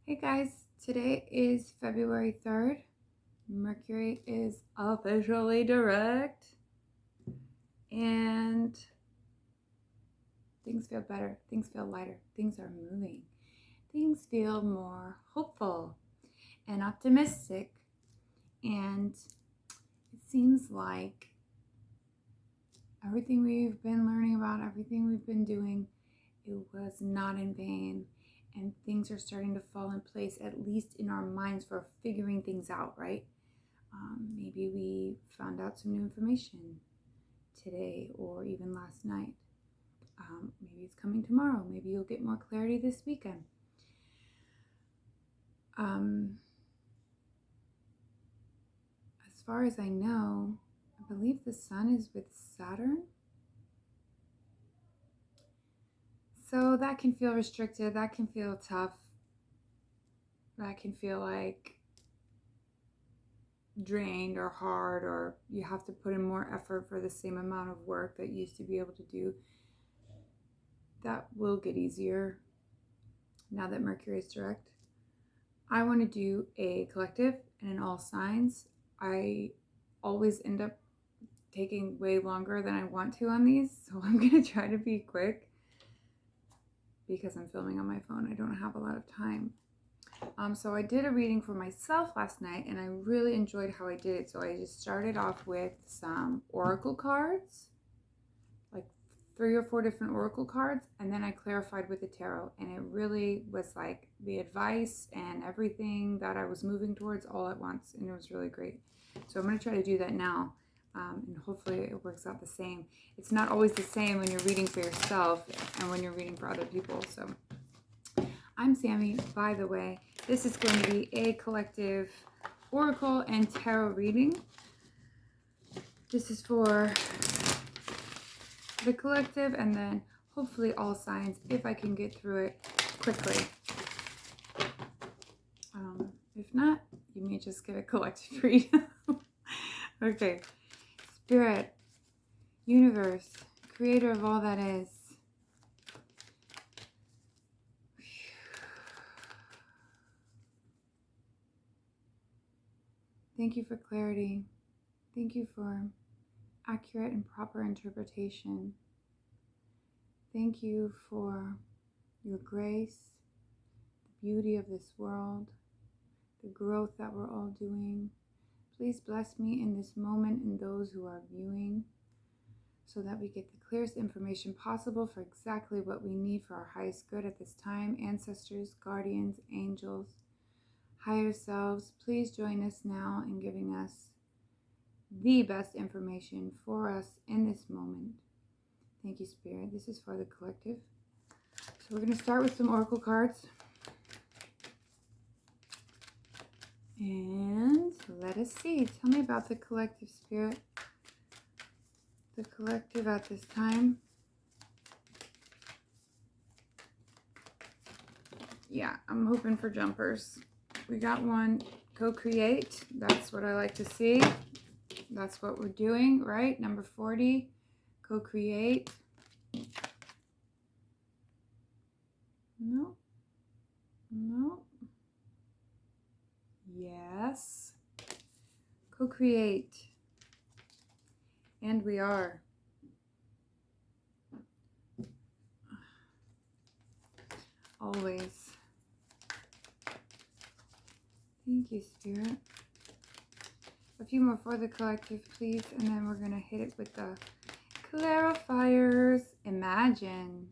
Hey guys, today is February 3rd. Mercury is officially direct and things feel better, things feel lighter, things are moving, things feel more hopeful and optimistic, and it seems like everything we've been learning about, everything we've been doing, it was not in vain. And things are starting to fall in place, at least in our minds, for figuring things out, right? Maybe we found out some new information today or even last night. Maybe it's coming tomorrow. Maybe you'll get more clarity this weekend. As far as I know, I believe the sun is with Saturn. So that can feel restricted. That can feel tough. That can feel like drained or hard, or you have to put in more effort for the same amount of work that you used to be able to do. That will get easier now that Mercury is direct. I want to do a collective and an all signs. I always end up taking way longer than I want to on these, so I'm going to try to be quick because I'm filming on my phone. I don't have a lot of time. So I did a reading for myself last night and I really enjoyed how I did it. So I just started off with some oracle cards, like 3 or 4 different oracle cards, and then I clarified with the tarot, and it really was like the advice and everything that I was moving towards all at once, and it was really great. So I'm going to try to do that now, and hopefully it works out the same. It's not always the same when you're reading for yourself and when you're reading for other people. So I'm Sammy, by the way. This is going to be a collective oracle and tarot reading. This is for the collective, and then hopefully all signs if I can get through it quickly. If not, you may just get a collective read. Okay. Spirit, universe, creator of all that is. Thank you for clarity. Thank you for accurate and proper interpretation. Thank you for your grace, the beauty of this world, the growth that we're all doing. Please bless me in this moment and those who are viewing, so that we get the clearest information possible for exactly what we need for our highest good at this time. Ancestors, guardians, angels, higher selves, please join us now in giving us the best information for us in this moment. Thank you, Spirit. This is for the collective. So we're going to start with some oracle cards. And let us see. Tell me about the collective, Spirit. The collective at this time. Yeah, I'm hoping for jumpers. We got one, co-create. That's what I like to see. That's what we're doing, right? Number 40, co-create. No. No. Yes. Co-create. And we are. Always. Thank you, Spirit. A few more for the collective, please, and then we're going to hit it with the clarifiers. Imagine.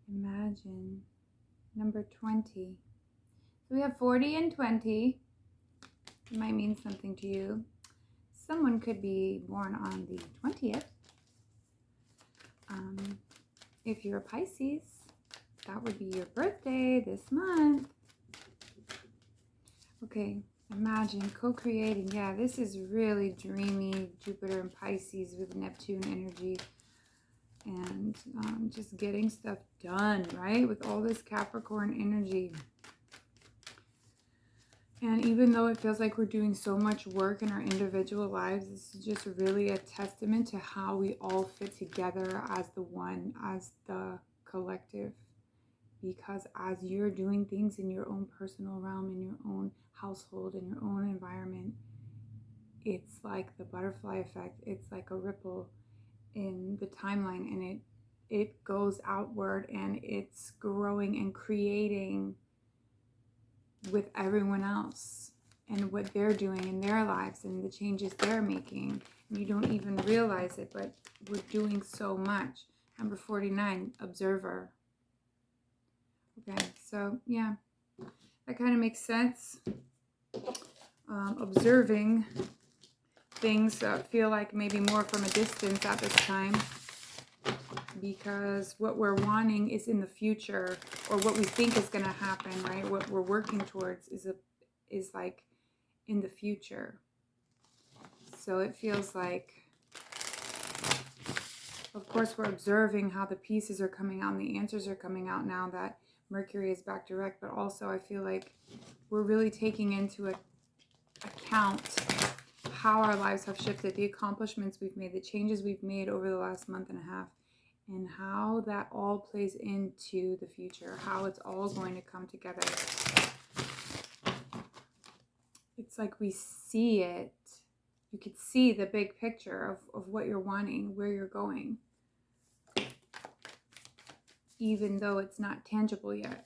Imagine. Number 20. So we have 40 and 20. It might mean something to you. Someone could be born on the 20th. If you're a Pisces, that would be your birthday this month. Okay, imagine co-creating. Yeah, this is really dreamy. Jupiter and Pisces with Neptune energy. And just getting stuff done, right? With all this Capricorn energy. And even though it feels like we're doing so much work in our individual lives, this is just really a testament to how we all fit together as the one, as the collective. because as you're doing things in your own personal realm, in your own household, in your own environment, it's like the butterfly effect. It's like a ripple in the timeline, and it goes outward, and it's growing and creating with everyone else and what they're doing in their lives and the changes they're making. And you don't even realize it, but we're doing so much. Number 49, observer. Okay, so yeah, that kind of makes sense. Observing things that feel like maybe more from a distance at this time, because what we're wanting is in the future, or what we think is going to happen, right? What we're working towards is like in the future. So it feels like, of course, we're observing how the pieces are coming out and the answers are coming out now that Mercury is back direct, but also I feel like we're really taking into account how our lives have shifted, the accomplishments we've made, the changes we've made over the last month and a half, and how that all plays into the future, how it's all going to come together. It's like we see it. You could see the big picture of what you're wanting, where you're going, even though it's not tangible yet.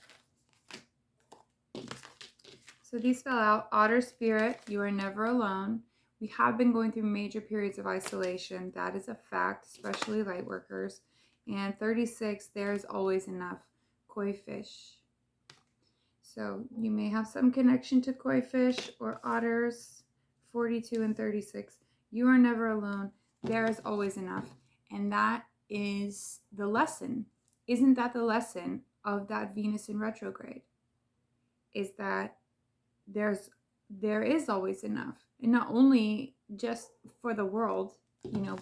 So these fell out. Otter spirit, you are never alone. We have been going through major periods of isolation. That is a fact, especially light workers. And 36, there is always enough. Koi fish. So you may have some connection to koi fish or otters. 42 and 36. You are never alone. There is always enough. And that is the lesson. Isn't that the lesson of that Venus in retrograde? Is that there is always enough. And not only just for the world,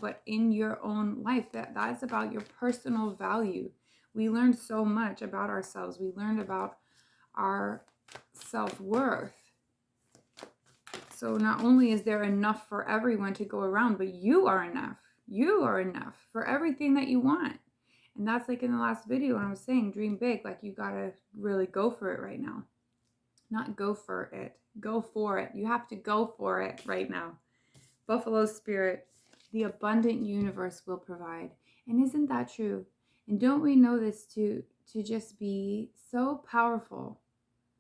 but in your own life. That's about your personal value. We learned so much about ourselves. We learned about our self-worth. So not only is there enough for everyone to go around, but you are enough. You are enough for everything that you want. And that's like in the last video when I was saying, dream big. Like you gotta really go for it right now. Not go for it. Go for it. You have to go for it right now. Buffalo spirit, the abundant universe will provide. And isn't that true? And don't we know this to just be so powerful,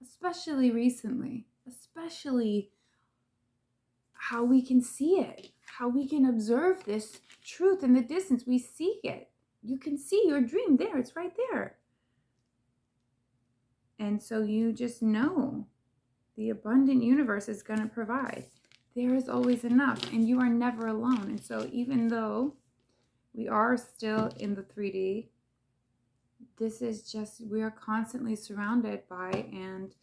especially recently, especially how we can see it, how we can observe this truth in the distance. We see it. You can see your dream there. It's right there. And so you just know the abundant universe is going to provide. There is always enough, and you are never alone. And so even though we are still in the 3D, this is just, we are constantly surrounded by and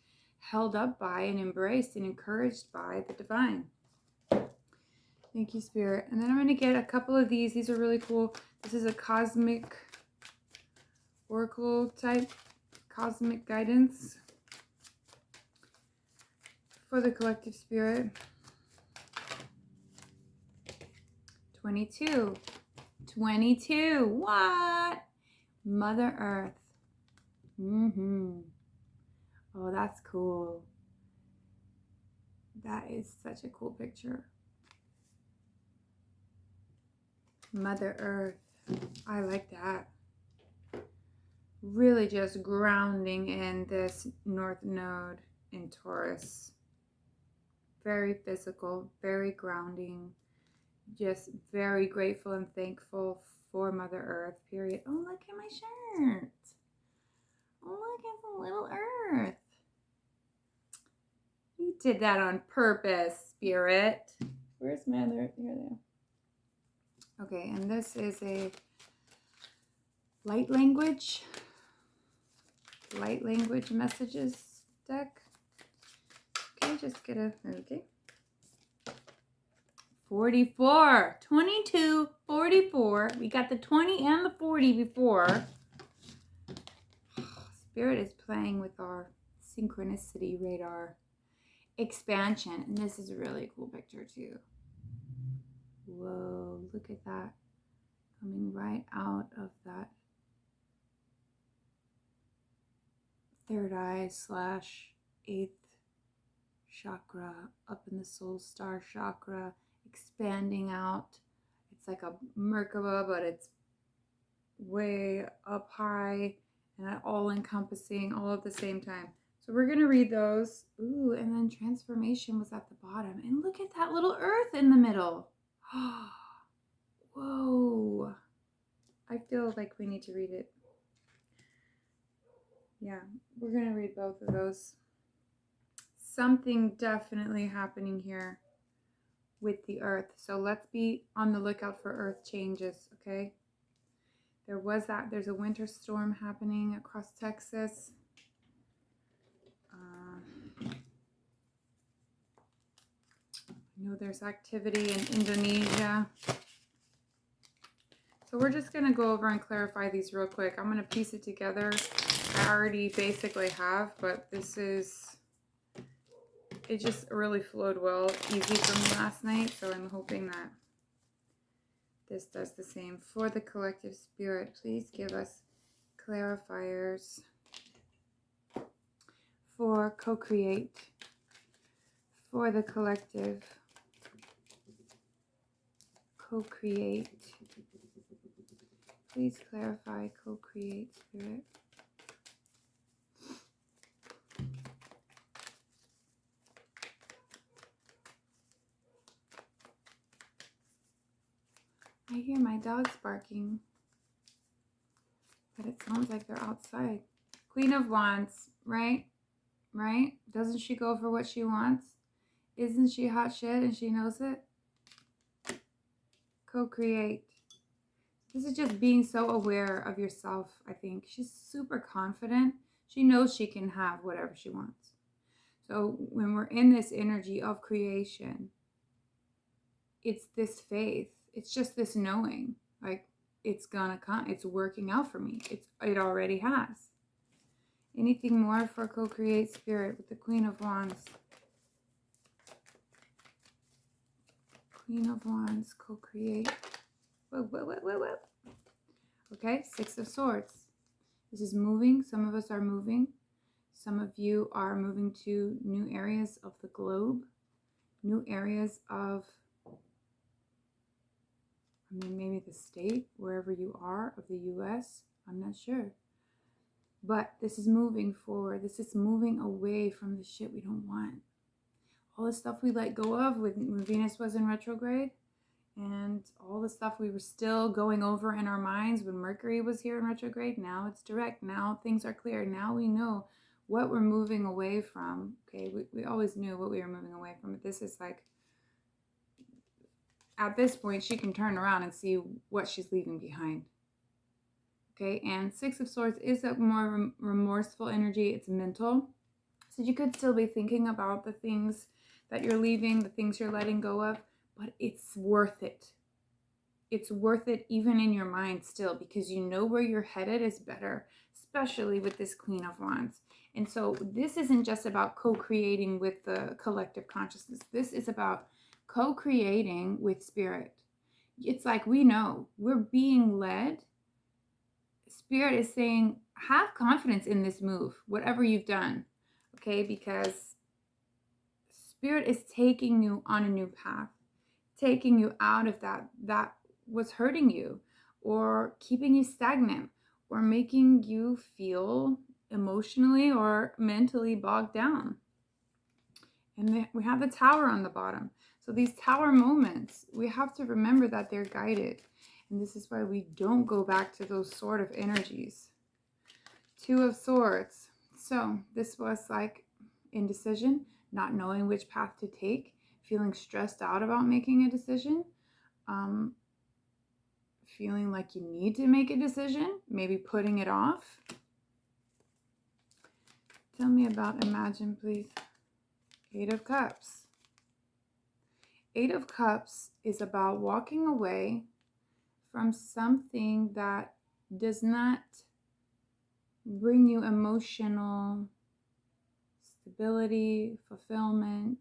held up by and embraced and encouraged by the divine. Thank you, Spirit. And then I'm going to get a couple of these. These are really cool. This is a cosmic oracle type, cosmic guidance for the collective spirit. 22. 22. What? Mother Earth. Oh, that's cool. That is such a cool picture. Mother Earth. I like that. Really just grounding in this North Node in Taurus. Very physical, very grounding. Just very grateful and thankful for Mother Earth, period. Oh, look at my shirt. Oh, look at the little Earth. You did that on purpose, Spirit. Where's my other? Here they are. Okay, and this is a light language messages deck. Okay, just get a, okay. 44, 22, 44. We got the 20 and the 40 before. Spirit is playing with our synchronicity radar. Expansion. And this is a really cool picture too. Whoa, look at that. Coming right out of that. third eye / eighth chakra, up in the soul star chakra, expanding out. It's like a Merkaba, but it's way up high and all encompassing all at the same time. So we're going to read those. Ooh, and then transformation was at the bottom. And look at that little earth in the middle. Whoa. I feel like we need to read it. Yeah, we're going to read both of those. Something definitely happening here with the earth. So let's be on the lookout for earth changes, okay? There's a winter storm happening across Texas. I know there's activity in Indonesia. So we're just going to go over and clarify these real quick. I'm going to piece it together. I already basically have, but it just really flowed well, easy for me last night. So I'm hoping that this does the same. For the collective spirit, please give us clarifiers. For co-create. For the collective. Co-create. Please clarify co-create spirit. I hear my dogs barking, but it sounds like they're outside. Queen of Wands, right? Right? Doesn't she go for what she wants? Isn't she hot shit and she knows it? Co-create. This is just being so aware of yourself, I think. She's super confident. She knows she can have whatever she wants. So when we're in this energy of creation, it's this faith. It's just this knowing. Like, it's gonna come. It's working out for me. It already has. Anything more for co-create spirit with the Queen of Wands? Queen of Wands, co-create. Whoa. Okay, Six of Swords. This is moving. Some of us are moving. Some of you are moving to new areas of the globe. New areas of, maybe the state, wherever you are, of the U.S. I'm not sure. But this is moving forward. This is moving away from the shit we don't want. All the stuff we let go of when Venus was in retrograde, and all the stuff we were still going over in our minds when Mercury was here in retrograde. Now it's direct. Now things are clear. Now we know what we're moving away from. Okay, we always knew what we were moving away from. But this is like, at this point, she can turn around and see what she's leaving behind. Okay, and Six of Swords is a more remorseful energy. It's mental. So you could still be thinking about the things that you're leaving, the things you're letting go of, but it's worth it. It's worth it even in your mind still, because you know where you're headed is better, especially with this Queen of Wands. And so this isn't just about co-creating with the collective consciousness. This is about co-creating with spirit. It's like we know we're being led. Spirit is saying, have confidence in this move, whatever you've done, okay? Because Spirit is taking you on a new path, taking you out of that was hurting you or keeping you stagnant or making you feel emotionally or mentally bogged down. And we have the Tower on the bottom. So these Tower moments, we have to remember that they're guided. And this is why we don't go back to those sort of energies. Two of Swords. So this was like indecision, not knowing which path to take, feeling stressed out about making a decision, feeling like you need to make a decision, maybe putting it off. Tell me about Imagine, please. Eight of Cups. Eight of Cups is about walking away from something that does not bring you emotional stability, fulfillment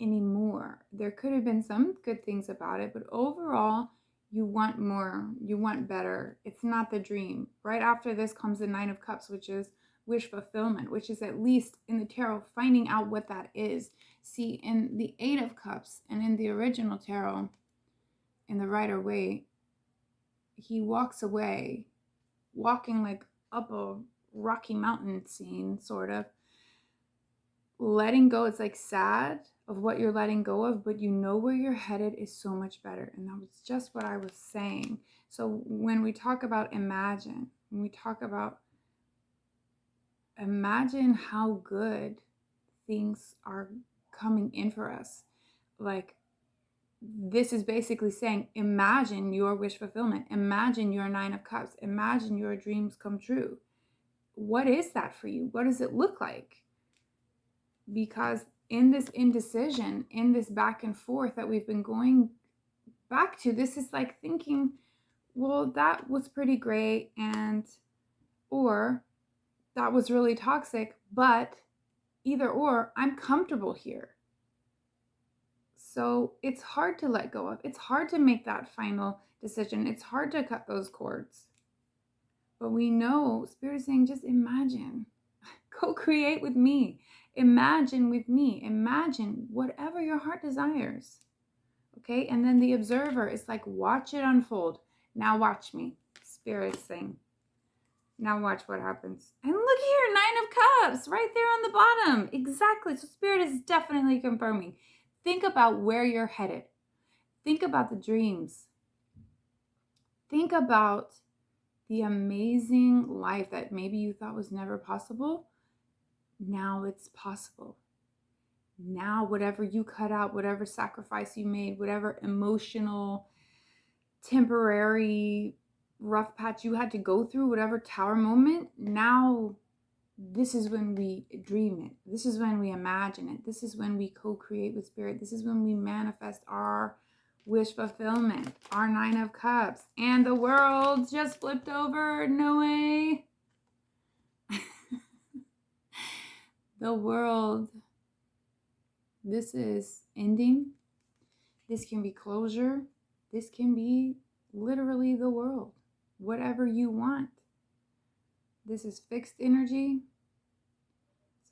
anymore. There could have been some good things about it, but overall, you want more, you want better. It's not the dream. Right after this comes the Nine of Cups, which is wish fulfillment, which is at least in the tarot, finding out what that is. See, in the Eight of Cups and in the original tarot, in the Rider-Waite, he walks away, walking like up a Rocky Mountain scene, sort of. Letting go, it's like sad of what you're letting go of, but you know where you're headed is so much better. And that was just what I was saying. So when we talk about imagine, when we talk about imagine how good things are coming in for us, like this is basically saying, imagine your wish fulfillment, imagine your Nine of Cups, imagine your dreams come true. What is that for you? What does it look like? Because in this indecision, in this back and forth that we've been going back to, this is like thinking, well, that was pretty great, and or that was really toxic, but either or, I'm comfortable here. So it's hard to let go of. It's hard to make that final decision. It's hard to cut those cords. But we know Spirit is saying, just imagine. Co-create with me. Imagine with me. Imagine whatever your heart desires. Okay? And then the observer is like, watch it unfold. Now watch me. Spirit is saying, now watch what happens. And look here, Nine of Cups, right there on the bottom. Exactly. So Spirit is definitely confirming. Think about where you're headed. Think about the dreams. Think about the amazing life that maybe you thought was never possible. Now it's possible. Now whatever you cut out, whatever sacrifice you made, whatever emotional, temporary rough patch you had to go through, whatever tower moment, now this is when we dream it. This is when we imagine it. This is when we co-create with Spirit. This is when we manifest our wish fulfillment, our Nine of Cups. And the world just flipped over. No way. The world. This is ending. This can be closure. This can be literally the world. Whatever you want. This is fixed energy.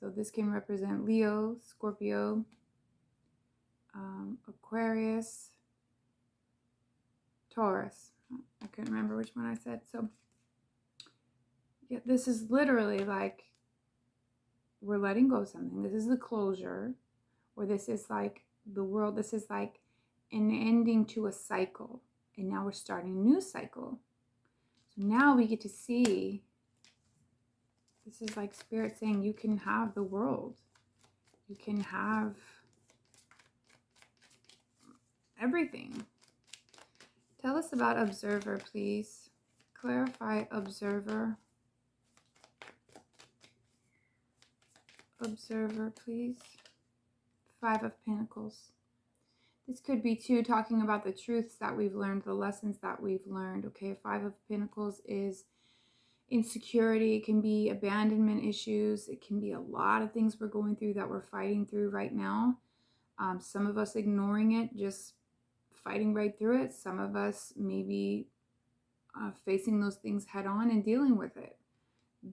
So this can represent Leo, Scorpio, Aquarius, Taurus. I couldn't remember which one I said. So yeah, this is literally like we're letting go of something. This is the closure, or this is like the world. This is like an ending to a cycle. And now we're starting a new cycle. So now we get to see, this is like Spirit saying you can have the world. You can have everything. Tell us about observer, please. Clarify observer. Observer, please. Five of Pentacles. This could be too talking about the truths that we've learned, the lessons that we've learned. Okay, Five of Pentacles is insecurity. It can be abandonment issues. It can be a lot of things we're going through that we're fighting through right now. Some of us ignoring it, just fighting right through it. Some of us maybe facing those things head on and dealing with it.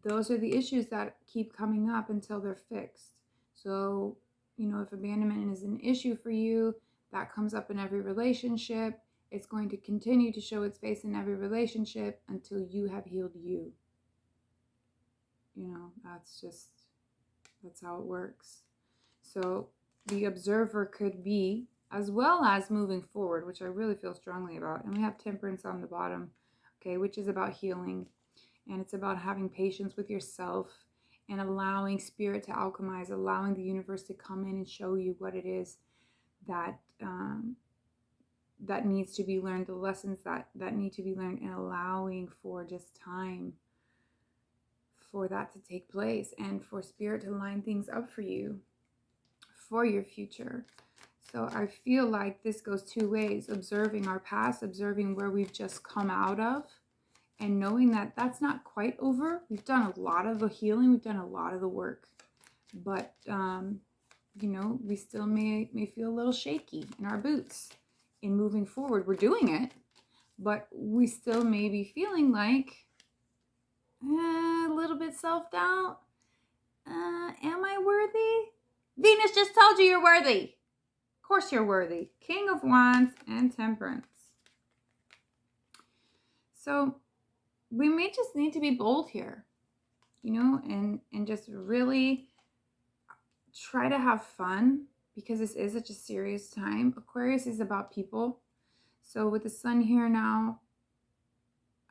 Those are the issues that keep coming up until they're fixed. So, you know, if abandonment is an issue for you, that comes up in every relationship. It's going to continue to show its face in every relationship until you have healed you. You know, that's how it works. So the observer could be, as well as moving forward, which I really feel strongly about. And we have Temperance on the bottom, okay, which is about healing. And it's about having patience with yourself and allowing Spirit to alchemize, allowing the universe to come in and show you what it is that that needs to be learned, the lessons that need to be learned, and allowing for just time for that to take place and for Spirit to line things up for you, for your future. So I feel like this goes two ways: observing our past, observing where we've just come out of, and knowing that that's not quite over. We've done a lot of the healing. We've done a lot of the work. But, you know, we still may feel a little shaky in our boots in moving forward. We're doing it, but we still may be feeling like a little bit self-doubt. I worthy? Venus just told you you're worthy. Of course you're worthy. King of Wands and Temperance. So we may just need to be bold here, you know, and just really try to have fun, because this is such a serious time. Aquarius is about people. So with the sun here now,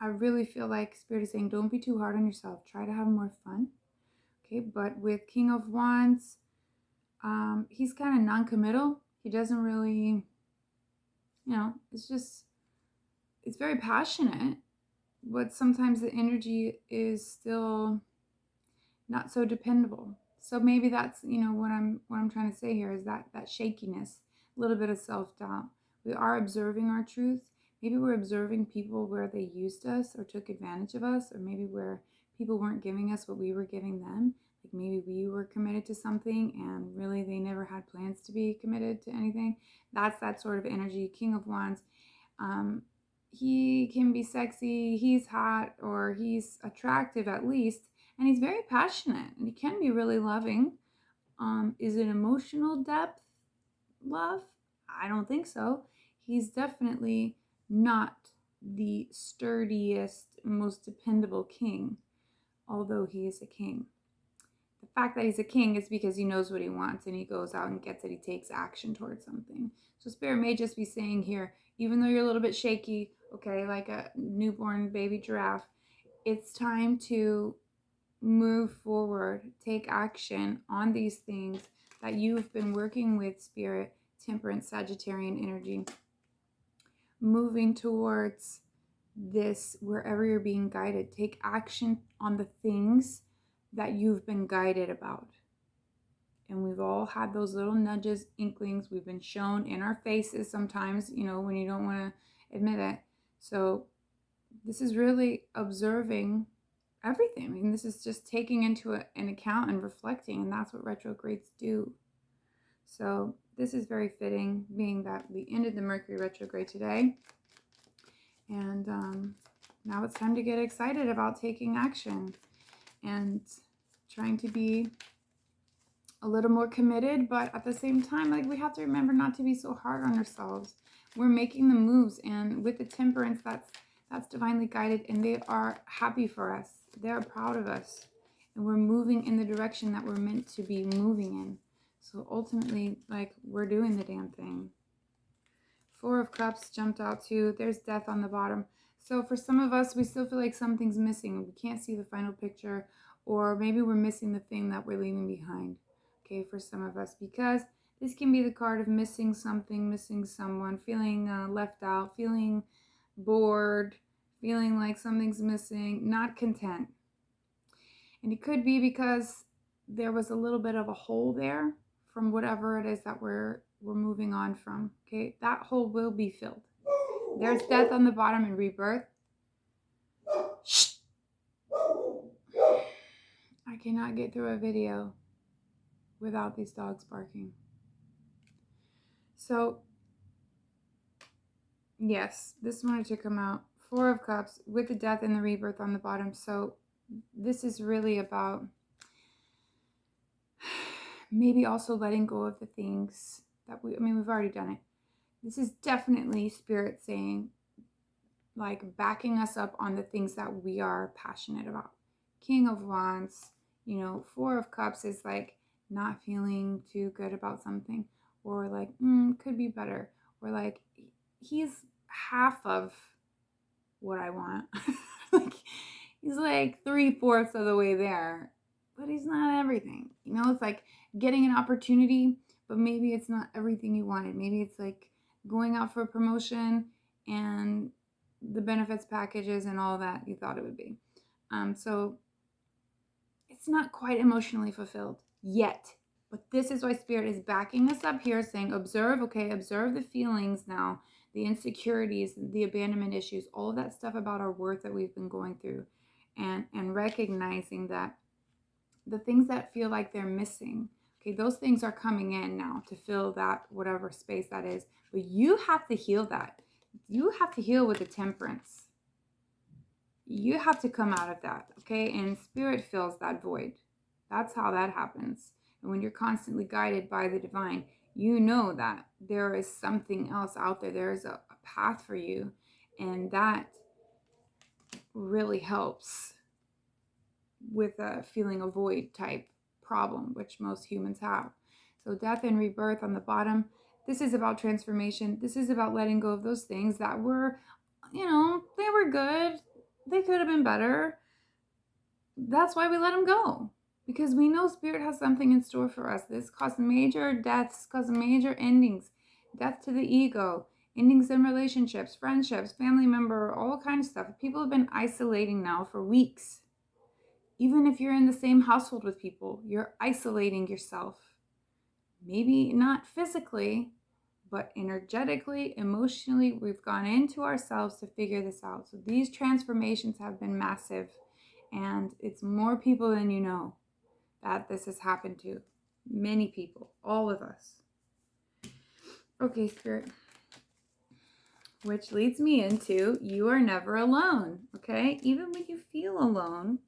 I really feel like Spirit is saying, don't be too hard on yourself. Try to have more fun. Okay, but with King of Wands, he's kind of non-committal. He doesn't really, it's very passionate, but sometimes the energy is still not so dependable. So maybe that's, what I'm trying to say here is that shakiness, a little bit of self-doubt. We are observing our truth. Maybe we're observing people where they used us or took advantage of us, or maybe where people weren't giving us what we were giving them. Like maybe we were committed to something and really they never had plans to be committed to anything. That's that sort of energy. King of Wands. He can be sexy, he's hot, or he's attractive at least, and he's very passionate, and he can be really loving. Is it emotional depth love? I don't think so. He's definitely not the sturdiest, most dependable king, although he is a king. The fact that he's a king is because he knows what he wants and he goes out and gets it. He takes action towards something. So Spirit may just be saying here, even though you're a little bit shaky, okay, like a newborn baby giraffe, it's time to move forward, take action on these things that you've been working with, Spirit, Temperance, Sagittarian energy, moving towards this wherever you're being guided. Take action on the things that you've been guided about. And we've all had those little nudges, inklings. We've been shown in our faces sometimes, when you don't want to admit it. So this is really observing everything. I mean, this is just taking into an account and reflecting, and that's what retrogrades do. So this is very fitting, being that we ended the Mercury retrograde today. And now it's time to get excited about taking action and trying to be a little more committed, but at the same time, like, we have to remember not to be so hard on ourselves. We're making the moves, and with the Temperance, that's divinely guided, and they are happy for us. They're proud of us, and we're moving in the direction that we're meant to be moving in. So ultimately, like, we're doing the damn thing. Four of Cups jumped out too. There's Death on the bottom. So for some of us, we still feel like something's missing. We can't see the final picture, or maybe we're missing the thing that we're leaving behind. Okay, for some of us, because this can be the card of missing something, missing someone, feeling left out, feeling bored, feeling like something's missing, not content. And it could be because there was a little bit of a hole there from whatever it is that we're moving on from. Okay, that hole will be filled. There's Death on the bottom and Rebirth. Shh. I cannot get through a video without these dogs barking. So yes, this wanted to come out. Four of Cups with the Death and the Rebirth on the bottom. So this is really about maybe also letting go of the things that we've already done it. This is definitely Spirit saying, like, backing us up on the things that we are passionate about. King of Wands, Four of Cups is like not feeling too good about something, or like, could be better, or like, he's half of what I want. Like, he's like 3/4 of the way there, but he's not everything. It's like getting an opportunity, but maybe it's not everything you wanted. Maybe it's like going out for a promotion and the benefits packages and all that you thought it would be. So it's not quite emotionally fulfilled yet. But this is why Spirit is backing us up here, saying, observe the feelings now, the insecurities, the abandonment issues, all of that stuff about our worth that we've been going through, and recognizing that the things that feel like they're missing, okay, those things are coming in now to fill that whatever space that is. But you have to heal that. You have to heal with the Temperance. You have to come out of that, okay? And Spirit fills that void. That's how that happens. And when you're constantly guided by the divine, you know that there is something else out there. There is a path for you. And that really helps with a feeling a void type problem, which most humans have. So death and rebirth on the bottom, this is about transformation. This is about letting go of those things that were, they were good. They could have been better. That's why we let them go. Because we know Spirit has something in store for us. This caused major deaths, caused major endings. Death to the ego, endings in relationships, friendships, family member, all kinds of stuff. People have been isolating now for weeks. Even if you're in the same household with people, you're isolating yourself. Maybe not physically, but energetically, emotionally, we've gone into ourselves to figure this out. So these transformations have been massive, and it's more people than you know that this has happened to. Many people, all of us. Okay, Spirit. Which leads me into you are never alone, okay? Even when you feel alone.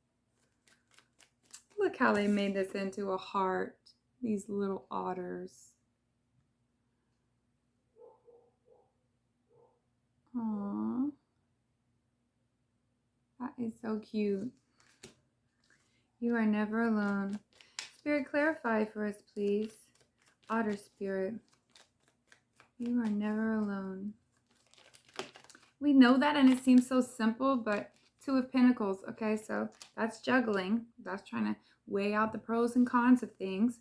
Look how they made this into a heart. These little otters. Aww. That is so cute. You are never alone. Spirit, clarify for us, please. Otter Spirit. You are never alone. We know that, and it seems so simple, but Two of Pentacles. Okay, so that's juggling. That's trying to weigh out the pros and cons of things.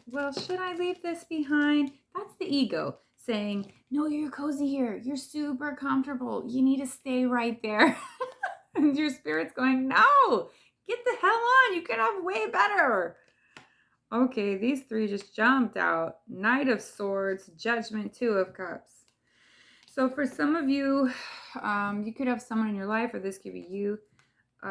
Well, should I leave this behind? That's the ego saying, no, you're cozy here. You're super comfortable. You need to stay right there. And your Spirit's going, no, get the hell on. You could have way better. Okay, these three just jumped out. Knight of Swords, Judgment, Two of Cups. So for some of you, you could have someone in your life, or this could be you.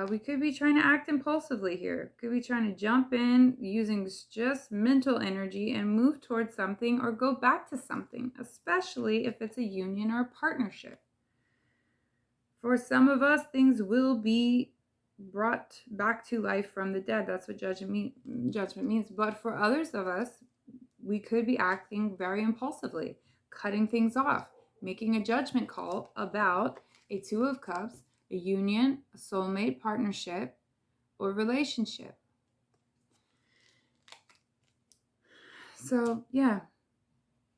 We could be trying to act impulsively here. Could be trying to jump in using just mental energy and move towards something or go back to something, especially if it's a union or a partnership. For some of us, things will be brought back to life from the dead. That's what judgment means. But for others of us, we could be acting very impulsively, cutting things off, making a judgment call about a Two of Cups, a union, a soulmate, partnership, or relationship. So, yeah,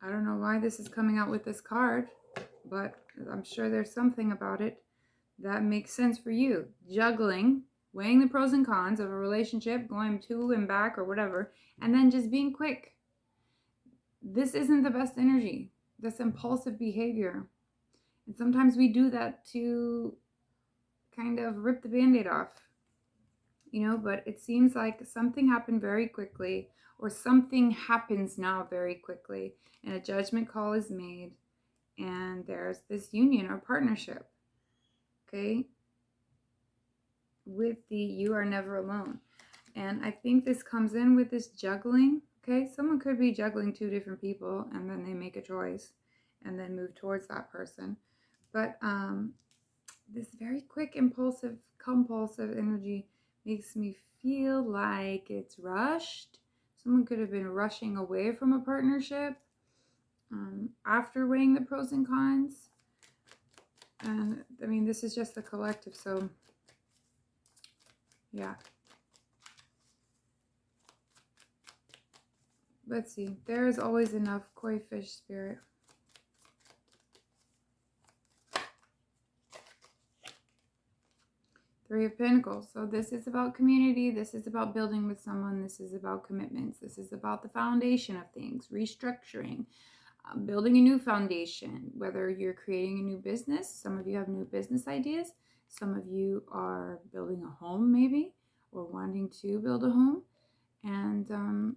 I don't know why this is coming out with this card, but I'm sure there's something about it that makes sense for you. Juggling, weighing the pros and cons of a relationship, going to and back or whatever, and then just being quick. This isn't the best energy. This impulsive behavior. And sometimes we do that to kind of rip the Band-Aid off, but it seems like something happened very quickly, or something happens now very quickly, and a judgment call is made, and there's this union or partnership, okay, with the you are never alone. And I think this comes in with this juggling, okay? Someone could be juggling two different people, and then they make a choice and then move towards that person. But this very quick, impulsive, compulsive energy makes me feel like it's rushed. Someone could have been rushing away from a partnership after weighing the pros and cons. And I mean, this is just the collective, so yeah. Let's see. There is always enough, koi fish Spirit. Three of Pentacles. So this is about community. This is about building with someone. This is about commitments. This is about the foundation of things, restructuring, building a new foundation. Whether you're creating a new business, some of you have new business ideas. Some of you are building a home maybe, or wanting to build a home. And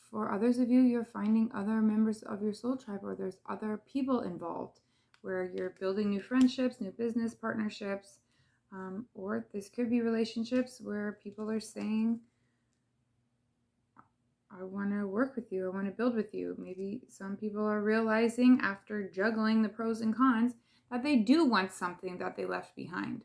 for others of you, you're finding other members of your soul tribe, or there's other people involved where you're building new friendships, new business partnerships. Or this could be relationships where people are saying, I want to work with you. I want to build with you. Maybe some people are realizing after juggling the pros and cons that they do want something that they left behind.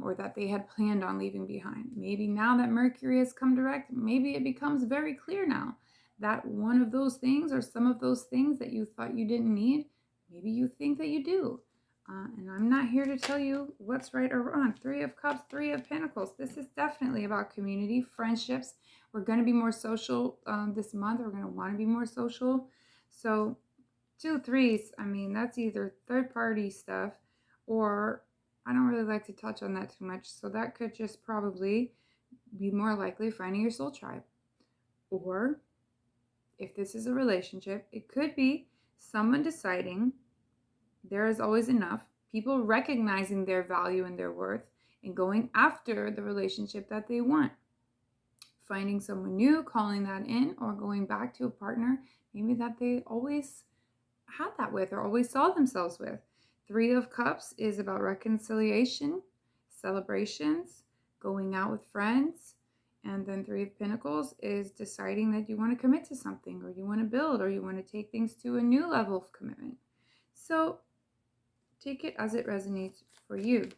or that they had planned on leaving behind. Maybe now that Mercury has come direct, maybe it becomes very clear now that one of those things or some of those things that you thought you didn't need, maybe you think that you do. And I'm not here to tell you what's right or wrong. Three of Cups, Three of Pentacles. This is definitely about community, friendships. We're going to be more social this month. We're going to want to be more social. So 2 threes, I mean, that's either third party stuff, or I don't really like to touch on that too much. So that could just probably be more likely finding your soul tribe. Or if this is a relationship, it could be someone deciding there is always enough, people recognizing their value and their worth and going after the relationship that they want. Finding someone new, calling that in, or going back to a partner maybe that they always had that with or always saw themselves with. Three of Cups is about reconciliation, celebrations, going out with friends. And then Three of Pentacles is deciding that you want to commit to something, or you want to build, or you want to take things to a new level of commitment. So take it as it resonates for you.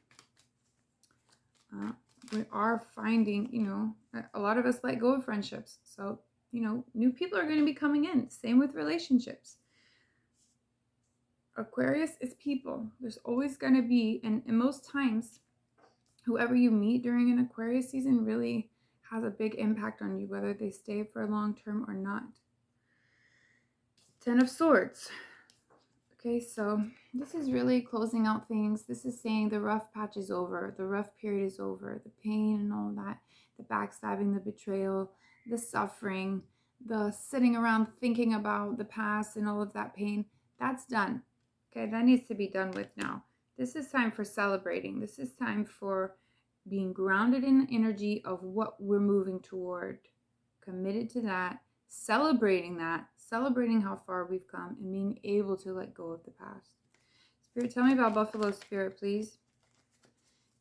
We are finding, a lot of us let go of friendships. So, new people are going to be coming in. Same with relationships. Aquarius is people. There's always going to be, and most times, whoever you meet during an Aquarius season really has a big impact on you, whether they stay for long term or not. 10 of Swords. Okay, so this is really closing out things. This is saying the rough patch is over. The rough period is over. The pain and all that, the backstabbing, the betrayal, the suffering, the sitting around thinking about the past and all of that pain, that's done. Okay, that needs to be done with now. This is time for celebrating. This is time for being grounded in the energy of what we're moving toward. Committed to that, celebrating how far we've come, and being able to let go of the past. Spirit, tell me about Buffalo Spirit, please.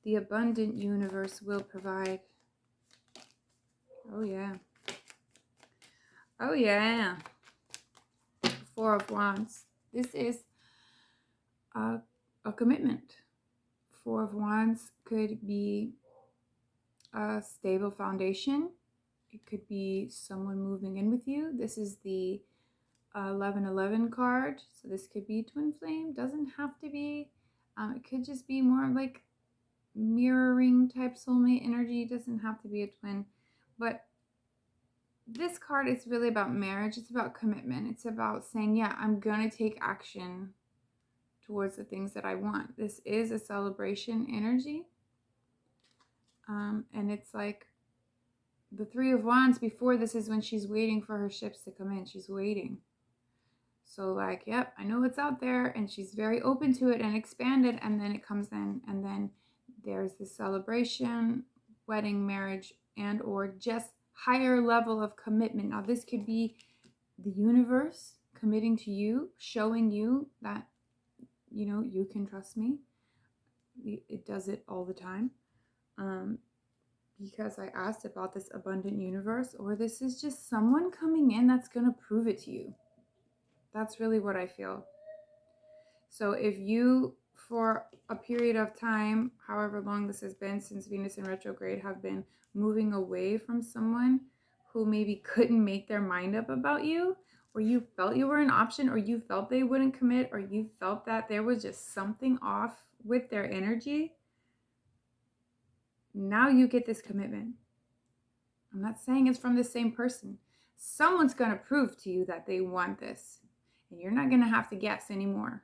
The abundant universe will provide. Oh, yeah. Oh, yeah. Four of Wands. This is a commitment. Four of Wands could be a stable foundation. It could be someone moving in with you. This is the 1111 card. So this could be twin flame. Doesn't have to be. It could just be more like mirroring type soulmate energy. It doesn't have to be a twin. But this card is really about marriage. It's about commitment. It's about saying, yeah, I'm going to take action towards the things that I want. This is a celebration energy. And it's like the Three of Wands before this is when she's waiting for her ships to come in. She's waiting. So like, yep, I know it's out there, and she's very open to it and expanded, and then it comes in, and then there's the celebration, wedding, marriage, and or just higher level of commitment. Now this could be the universe committing to you, showing you that, you can trust me. It does it all the time. Because I asked about this abundant universe, or this is just someone coming in that's going to prove it to you. That's really what I feel. So if you, for a period of time, however long this has been since Venus in retrograde, have been moving away from someone who maybe couldn't make their mind up about you, or you felt you were an option, or you felt they wouldn't commit, or you felt that there was just something off with their energy, now you get this commitment. I'm not saying it's from the same person. Someone's going to prove to you that they want this, and you're not going to have to guess anymore.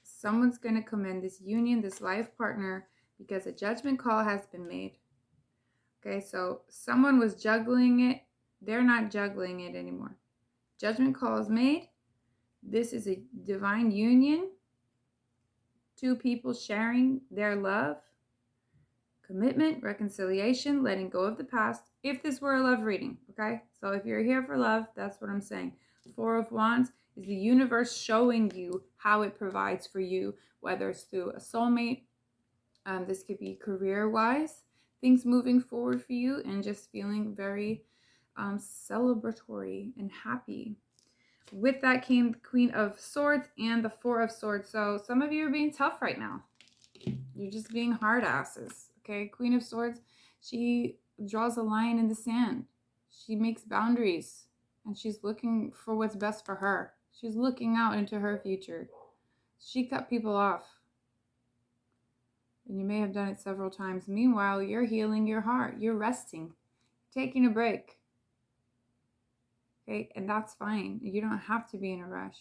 Someone's going to come in, this union, this life partner, because a judgment call has been made. Okay, so someone was juggling it. They're not juggling it anymore. Judgment call is made. This is a divine union. Two people sharing their love, commitment, reconciliation, letting go of the past. If this were a love reading, okay? So if you're here for love, that's what I'm saying. Four of Wands is the universe showing you how it provides for you, whether it's through a soulmate. This could be career-wise, things moving forward for you, and just feeling very celebratory and happy. With that came the Queen of Swords and the Four of Swords. So some of you are being tough right now. You're just being hard asses. Okay, Queen of Swords, she draws a line in the sand. She makes boundaries and she's looking for what's best for her. She's looking out into her future. She cut people off. And you may have done it several times. Meanwhile, you're healing your heart. You're resting, taking a break. Okay, and that's fine. You don't have to be in a rush.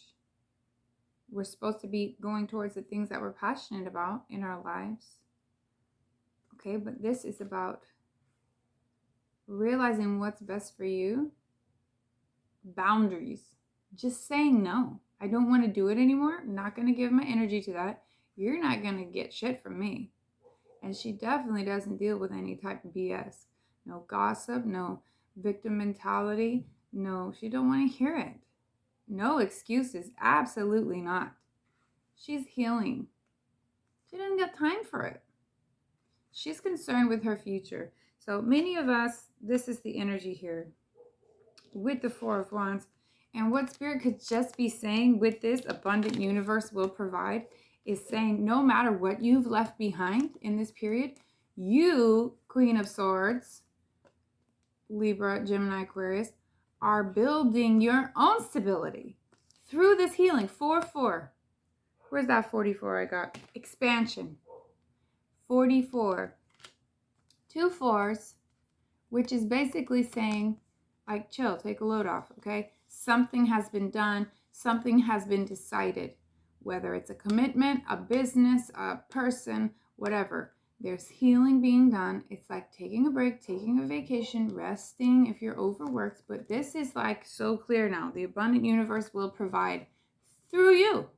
We're supposed to be going towards the things that we're passionate about in our lives. Okay, but this is about realizing what's best for you. Boundaries. Just saying no. I don't want to do it anymore. I'm not going to give my energy to that. You're not going to get shit from me. And she definitely doesn't deal with any type of BS. No gossip, no victim mentality. No, she don't want to hear it. No excuses. Absolutely not. She's healing. She doesn't got time for it. She's concerned with her future. So many of us, this is the energy here with the Four of Wands. And what Spirit could just be saying with this abundant universe will provide is saying no matter what you've left behind in this period, you, Queen of Swords, Libra, Gemini, Aquarius, are building your own stability through this healing. 4-4. Where's that 44 I got? Expansion. 44. 2 4s, which is basically saying, like, chill, take a load off, okay? Something has been done. Something has been decided. Whether it's a commitment, a business, a person, whatever. There's healing being done. It's like taking a break, taking a vacation, resting if you're overworked. But this is like so clear now. The abundant universe will provide through you.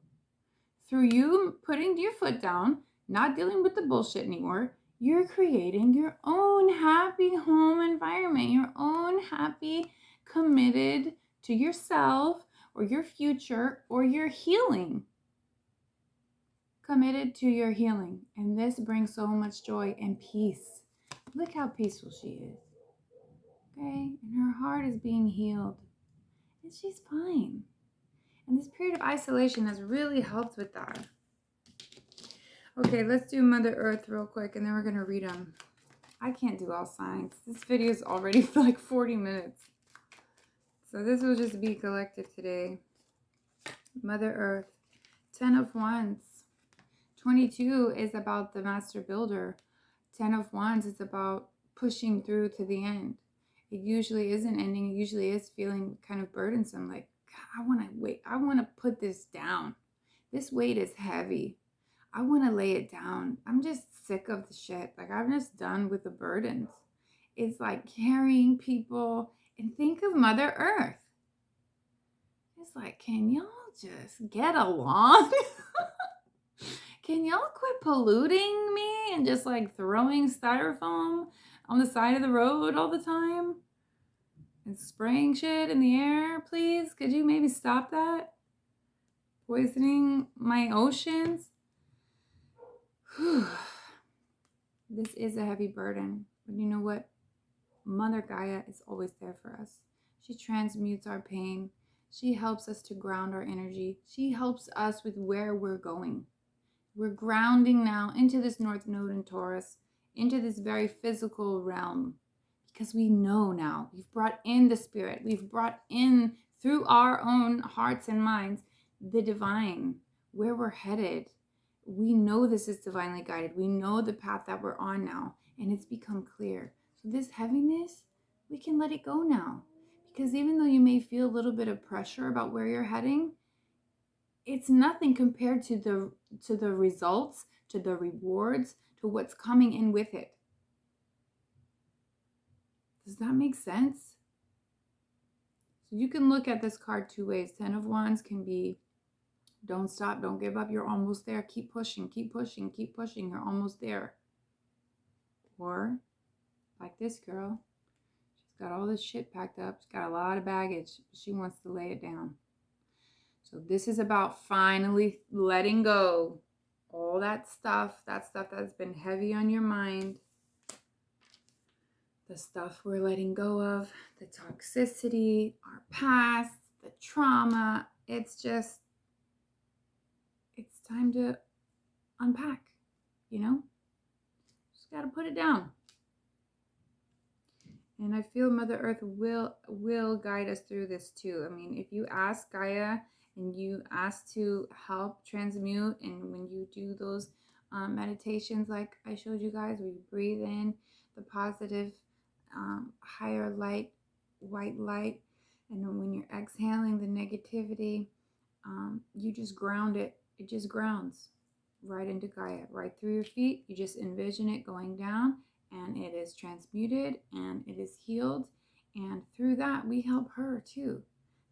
Through you putting your foot down, not dealing with the bullshit anymore. You're creating your own happy home environment, your own happy, committed to yourself or your future or your healing. Committed to your healing. And this brings so much joy and peace. Look how peaceful she is. Okay? And her heart is being healed. And she's fine. And this period of isolation has really helped with that. Okay, let's do Mother Earth real quick and then we're going to read them. I can't do all signs. This video is already like 40 minutes. So this will just be collective today. Mother Earth. 10 of Wands. 22 is about the Master Builder. 10 of Wands is about pushing through to the end. It usually isn't ending. It usually is feeling kind of burdensome. Like, I want to wait. I want to put this down. This weight is heavy. I want to lay it down. I'm just sick of the shit. Like, I'm just done with the burdens. It's like carrying people. And think of Mother Earth. It's like, can y'all just get along? Can y'all quit polluting me and just like throwing styrofoam on the side of the road all the time? And spraying shit in the air, please? Could you maybe stop that? Poisoning my oceans? Whew. This is a heavy burden. But you know what? Mother Gaia is always there for us. She transmutes our pain. She helps us to ground our energy. She helps us with where we're going. We're grounding now into this North Node in Taurus, into this very physical realm, because we know now. We've brought in the spirit. We've brought in, through our own hearts and minds, the divine, where we're headed. We know this is divinely guided. We know the path that we're on now, and it's become clear. So this heaviness, we can let it go now. Because even though you may feel a little bit of pressure about where you're heading, it's nothing compared to the results, to the rewards, to what's coming in with it. Does that make sense? So you can look at this card two ways. 10 of Wands can be, don't stop, don't give up, you're almost there. Keep pushing, keep pushing, keep pushing, you're almost there. Or, like this girl, she's got all this shit packed up. She's got a lot of baggage. She wants to lay it down. So this is about finally letting go all that stuff that's been heavy on your mind, the stuff we're letting go of, the toxicity, our past, the trauma. It's time to unpack. you know? Just got to put it down. And I feel Mother Earth will guide us through this too. I mean, if you ask Gaia and you ask to help transmute, and when you do those meditations like I showed you guys, where you breathe in the positive, higher light, white light, and then when you're exhaling the negativity, you just ground it. It just grounds right into Gaia, right through your feet. You just envision it going down, and it is transmuted and it is healed. And through that, we help her too.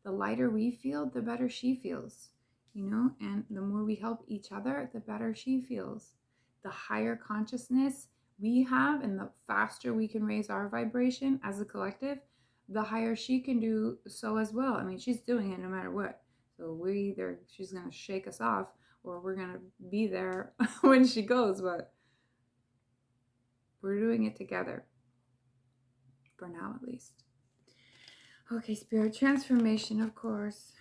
The lighter we feel, the better she feels, you know, and the more we help each other, the better she feels. The higher consciousness we have and the faster we can raise our vibration as a collective, the higher she can do so as well. I mean, she's doing it no matter what. So she's going to shake us off, or we're going to be there when she goes, but we're doing it together. For now, at least. Okay, Spirit, transformation, of course.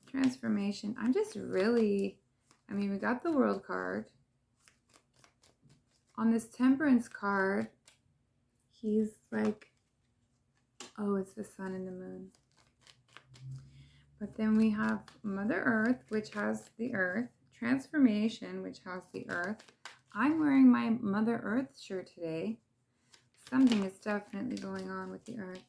Transformation. I'm just really, we got the World card. On this Temperance card, he's like, oh, it's the sun and the moon. But then we have Mother Earth, which has the earth. Transformation, which has the earth. I'm wearing my Mother Earth shirt today. Something is definitely going on with the earth.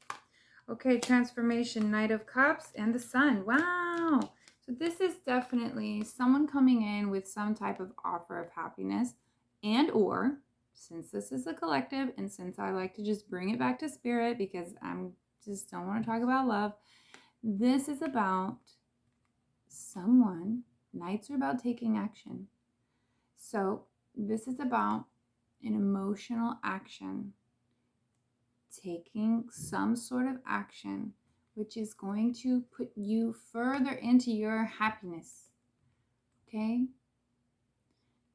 Okay, transformation, Knight of Cups, and the sun. Wow. So this is definitely someone coming in with some type of offer of happiness, and or, since this is a collective, and since I like to just bring it back to spirit because I'm just don't want to talk about love, this is about someone. Knights are about taking action. So this is about an emotional action. Taking some sort of action which is going to put you further into your happiness. Okay?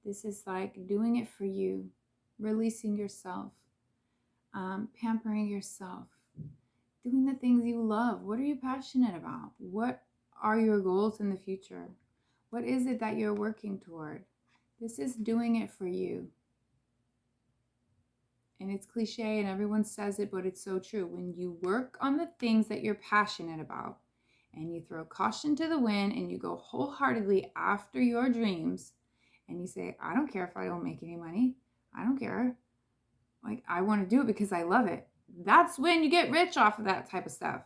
This is like doing it for you, releasing yourself, pampering yourself, doing the things you love. What are you passionate about? What are your goals in the future? What is it that you're working toward? This is doing it for you. And it's cliche and everyone says it, but it's so true. When you work on the things that you're passionate about and you throw caution to the wind and you go wholeheartedly after your dreams and you say, I don't care if I don't make any money. I don't care. Like, I want to do it because I love it. That's when you get rich off of that type of stuff.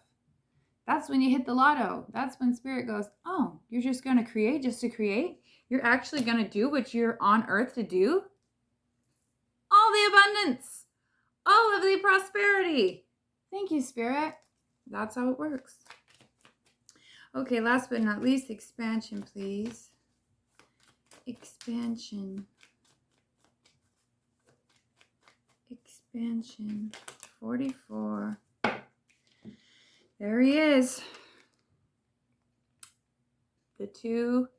That's when you hit the lotto. That's when spirit goes, oh, you're just going to create just to create? You're actually going to do what you're on earth to do? All the abundance. All of the prosperity. Thank you, Spirit. That's how it works. Okay, last but not least, expansion, please. Expansion. Expansion. 44. There he is. The two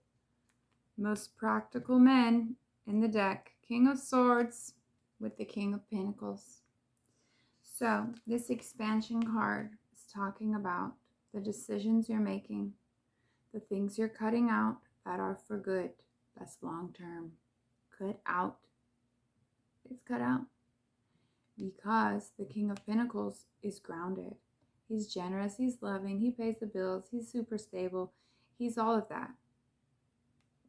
most practical men in the deck. King of Swords with the King of Pentacles. So this expansion card is talking about the decisions you're making, the things you're cutting out that are for good, that's long term. Cut out. It's cut out. Because the King of Pentacles is grounded. He's generous, he's loving, he pays the bills, he's super stable, he's all of that.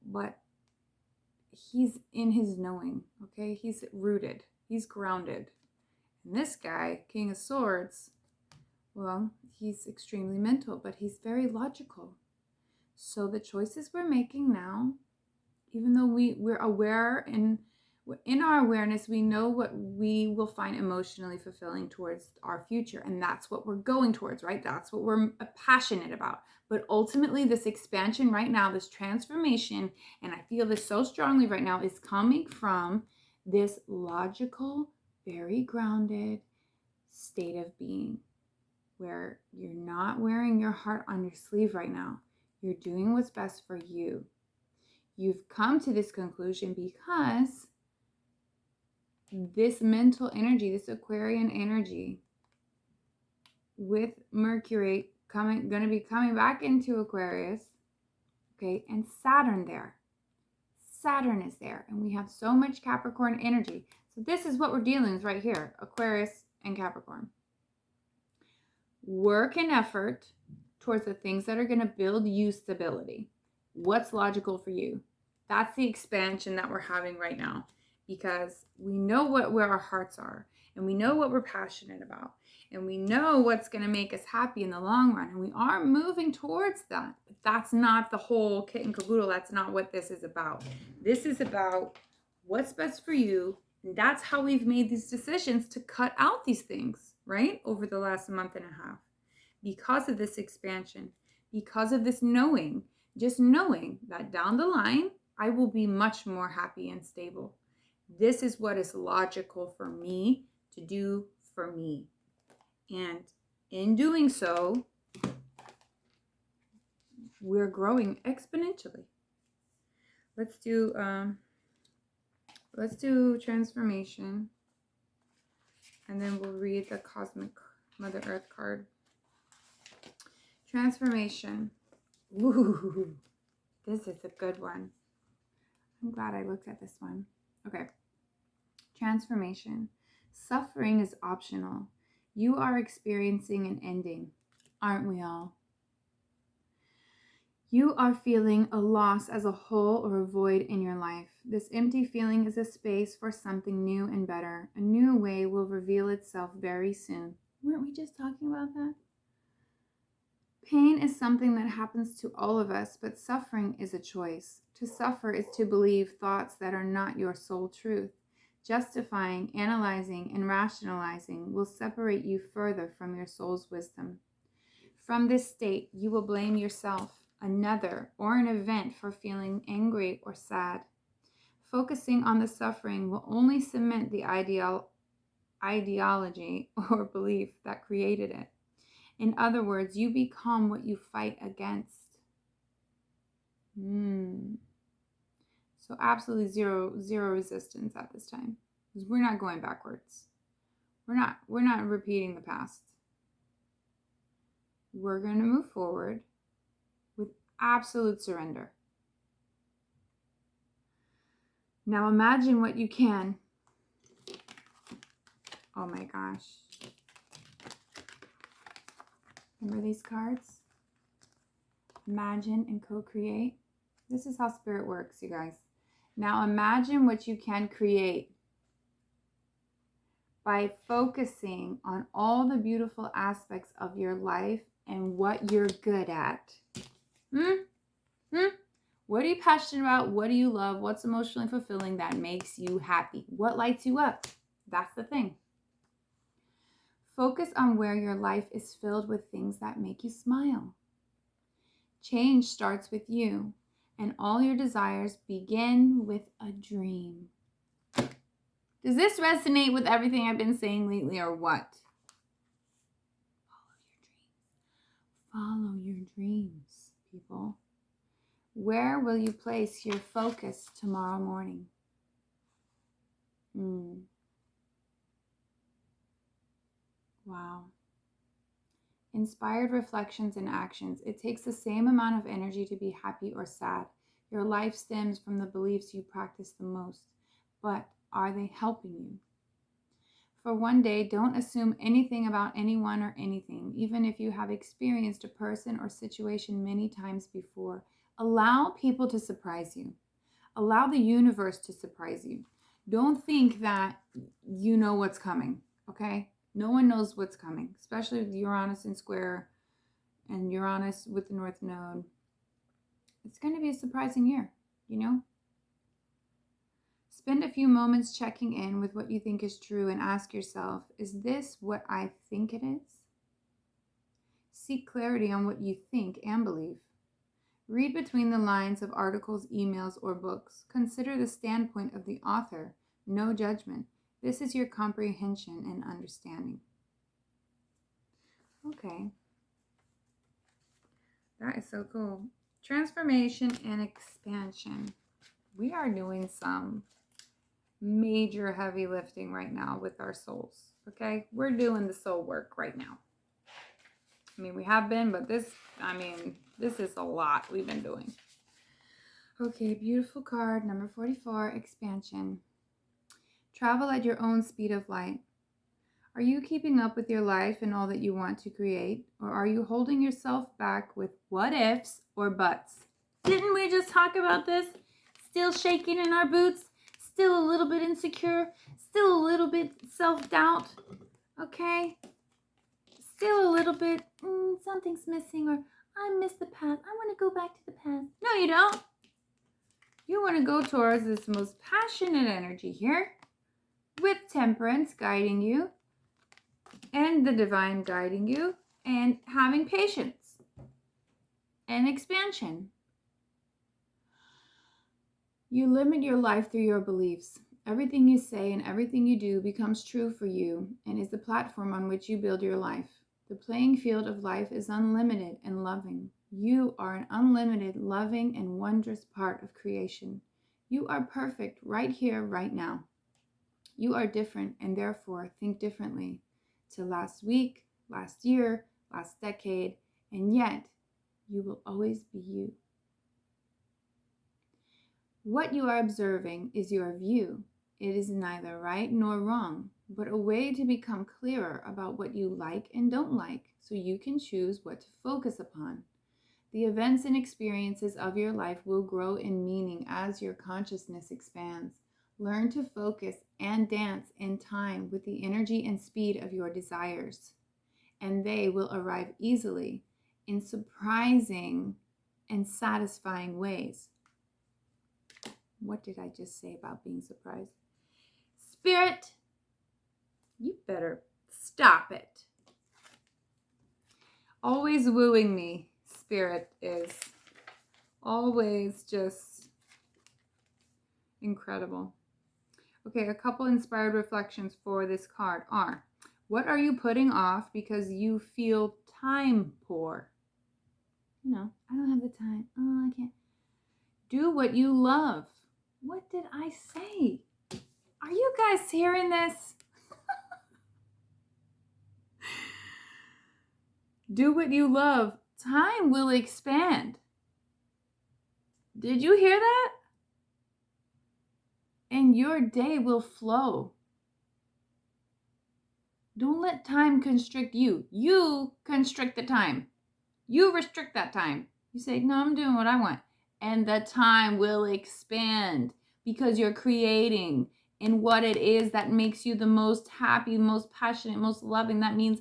But he's in his knowing, okay? He's rooted, he's grounded. And this guy, King of Swords, well, he's extremely mental, but he's very logical. So the choices we're making now, even though we're aware and in our awareness, we know what we will find emotionally fulfilling towards our future. And that's what we're going towards, right? That's what we're passionate about. But ultimately, this expansion right now, this transformation, and I feel this so strongly right now, is coming from this logical, very grounded state of being where you're not wearing your heart on your sleeve right now. You're doing what's best for you. You've come to this conclusion because this mental energy, this Aquarian energy with Mercury going to be coming back into Aquarius, okay, and Saturn there. Saturn is there, and we have so much Capricorn energy. So this is what we're dealing with right here, Aquarius and Capricorn. Work and effort towards the things that are going to build you stability. What's logical for you? That's the expansion that we're having right now, because we know where our hearts are, and we know what we're passionate about, and we know what's going to make us happy in the long run, and we are moving towards that. But that's not the whole kit and caboodle. That's not what this is about. This is about what's best for you, and that's how we've made these decisions to cut out these things, right, over the last month and a half. Because of this expansion, because of this knowing, just knowing that down the line, I will be much more happy and stable. This is what is logical for me to do for me. And in doing so, we're growing exponentially. Let's do transformation. And then we'll read the Cosmic Mother Earth card. Transformation. Ooh, this is a good one. I'm glad I looked at this one. Okay. Transformation. Suffering is optional. You are experiencing an ending, aren't we all? You are feeling a loss as a hole or a void in your life. This empty feeling is a space for something new and better. A new way will reveal itself very soon. Weren't we just talking about that? Pain is something that happens to all of us, but suffering is a choice. To suffer is to believe thoughts that are not your soul truth. Justifying, analyzing, and rationalizing will separate you further from your soul's wisdom. From this state, you will blame yourself, another, or an event for feeling angry or sad. Focusing on the suffering will only cement the ideology or belief that created it. In other words, you become what you fight against. So absolutely zero resistance at this time, because we're not going backwards. We're not repeating the past. We're going to move forward with absolute surrender. Now imagine what you can. Oh my gosh. Remember these cards? Imagine and co-create. This is how spirit works, you guys. Now imagine what you can create by focusing on all the beautiful aspects of your life and what you're good at. What are you passionate about? What do you love? What's emotionally fulfilling that makes you happy? What lights you up? That's the thing. Focus on where your life is filled with things that make you smile. Change starts with you, and all your desires begin with a dream. Does this resonate with everything I've been saying lately, or what? Follow your dreams, people. Where will you place your focus tomorrow morning? Wow. Inspired reflections and actions. It takes the same amount of energy to be happy or sad. Your life stems from the beliefs you practice the most, but are they helping you? For one day, don't assume anything about anyone or anything, even if you have experienced a person or situation many times before. Allow people to surprise you. Allow the universe to surprise you. Don't think that you know what's coming, okay? No one knows what's coming, especially with Uranus in square and Uranus with the North Node. It's going to be a surprising year, you know? Spend a few moments checking in with what you think is true and ask yourself, is this what I think it is? Seek clarity on what you think and believe. Read between the lines of articles, emails, or books. Consider the standpoint of the author. No judgment. This is your comprehension and understanding. Okay. That is so cool. Transformation and expansion. We are doing some major heavy lifting right now with our souls. Okay? We're doing the soul work right now. I mean, we have been, but this is a lot we've been doing. Okay, beautiful card, number 44, expansion. Travel at your own speed of light. Are you keeping up with your life and all that you want to create? Or are you holding yourself back with what ifs or buts? Didn't we just talk about this? Still shaking in our boots? Still a little bit insecure? Still a little bit self-doubt? Okay? Still a little bit, something's missing, or I miss the past. I want to go back to the past. No, you don't. You want to go towards this most passionate energy here with temperance guiding you and the divine guiding you and having patience and expansion. You limit your life through your beliefs. Everything you say and everything you do becomes true for you and is the platform on which you build your life. The playing field of life is unlimited and loving. You are an unlimited, loving, and wondrous part of creation. You are perfect right here, right now. You are different and therefore think differently to last week, last year, last decade, and yet you will always be you. What you are observing is your view. It is neither right nor wrong, but a way to become clearer about what you like and don't like so you can choose what to focus upon. The events and experiences of your life will grow in meaning as your consciousness expands. Learn to focus and dance in time with the energy and speed of your desires, and they will arrive easily in surprising and satisfying ways. What did I just say about being surprised? Spirit, you better stop it. Always wooing me, Spirit is always just incredible. Okay, a couple inspired reflections for this card are: what are you putting off because you feel time poor? I don't have the time. Oh, I can't. Do what you love. What did I say? Are you guys hearing this? Do what you love. Time will expand. Did you hear that? And your day will flow. Don't let time constrict you. You constrict the time. You restrict that time. You say, no, I'm doing what I want. And the time will expand because you're creating in what it is that makes you the most happy, most passionate, most loving. That means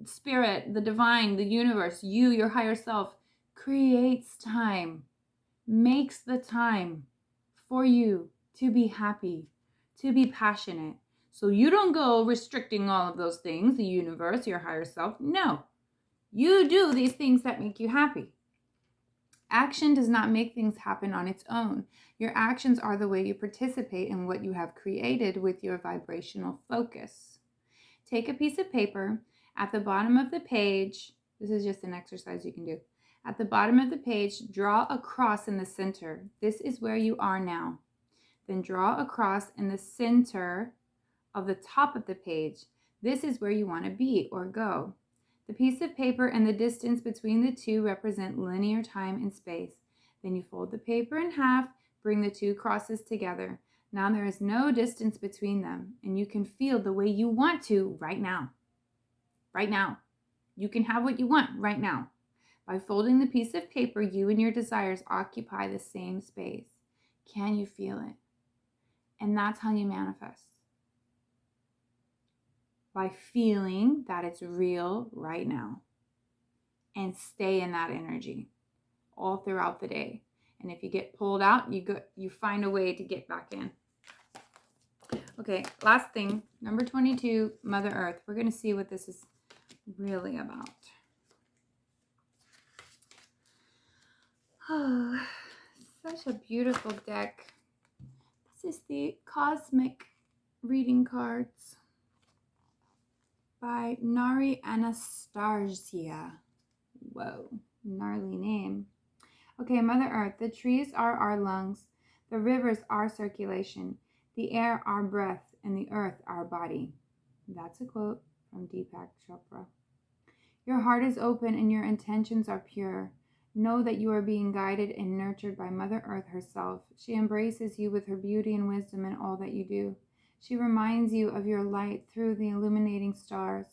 spirit, the divine, the universe, you, your higher self, creates time, makes the time for you to be happy, to be passionate. So you don't go restricting all of those things, the universe, your higher self. No, you do these things that make you happy. Action does not make things happen on its own. Your actions are the way you participate in what you have created with your vibrational focus. Take a piece of paper. At the bottom of the page, this is just an exercise you can do. At the bottom of the page, draw a cross in the center. This is where you are now. Then draw a cross in the center of the top of the page. This is where you want to be or go. The piece of paper and the distance between the two represent linear time and space. Then you fold the paper in half, bring the two crosses together. Now there is no distance between them, and you can feel the way you want to right now. Right now. You can have what you want right now. By folding the piece of paper, you and your desires occupy the same space. Can you feel it? And that's how you manifest. By feeling that it's real right now. And stay in that energy all throughout the day. And if you get pulled out, you find a way to get back in. Okay, last thing, number 22, Mother Earth. We're going to see what this is really about. Oh, such a beautiful deck. This is the Cosmic Reading Cards by Nari Anastasia. Whoa, gnarly name. Okay, Mother Earth, the trees are our lungs, the rivers our circulation, the air our breath, and the earth our body. That's a quote from Deepak Chopra. Your heart is open and your intentions are pure. Know that you are being guided and nurtured by Mother Earth herself. She embraces you with her beauty and wisdom in all that you do. She reminds you of your light through the illuminating stars,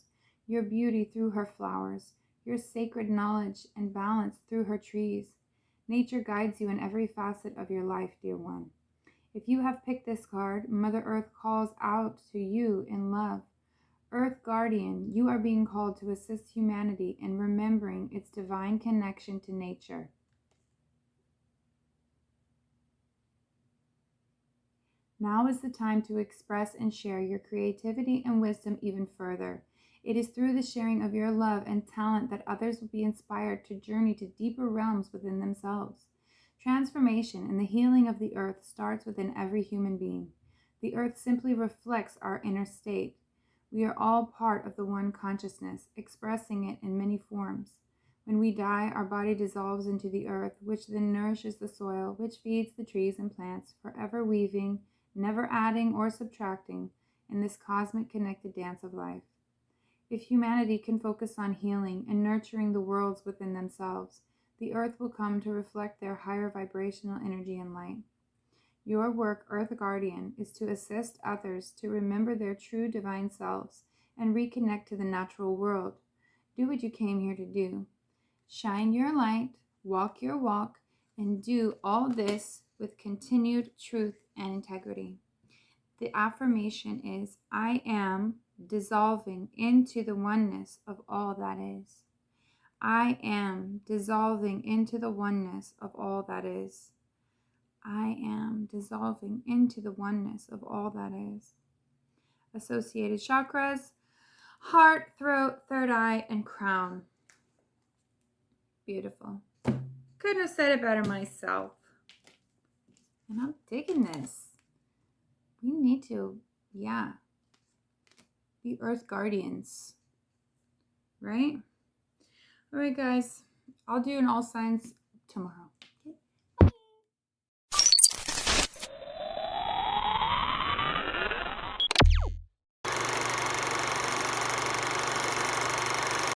your beauty through her flowers, your sacred knowledge and balance through her trees. Nature guides you in every facet of your life, dear one. If you have picked this card, Mother Earth calls out to you in love. Earth Guardian, you are being called to assist humanity in remembering its divine connection to nature. Now is the time to express and share your creativity and wisdom even further. It is through the sharing of your love and talent that others will be inspired to journey to deeper realms within themselves. Transformation and the healing of the earth starts within every human being. The earth simply reflects our inner state. We are all part of the one consciousness, expressing it in many forms. When we die, our body dissolves into the earth, which then nourishes the soil, which feeds the trees and plants, forever weaving, never adding or subtracting in this cosmic connected dance of life. If humanity can focus on healing and nurturing the worlds within themselves, the earth will come to reflect their higher vibrational energy and light. Your work, Earth Guardian, is to assist others to remember their true divine selves and reconnect to the natural world. Do what you came here to do. Shine your light, walk your walk, and do all this with continued truth and integrity. The affirmation is, I am dissolving into the oneness of all that is. I am dissolving into the oneness of all that is. I am dissolving into the oneness of all that is. Associated chakras, heart, throat, third eye, and crown. Beautiful. Couldn't have said it better myself. And I'm digging this. We need to, be Earth Guardians. Right? All right, guys. I'll do an all signs tomorrow.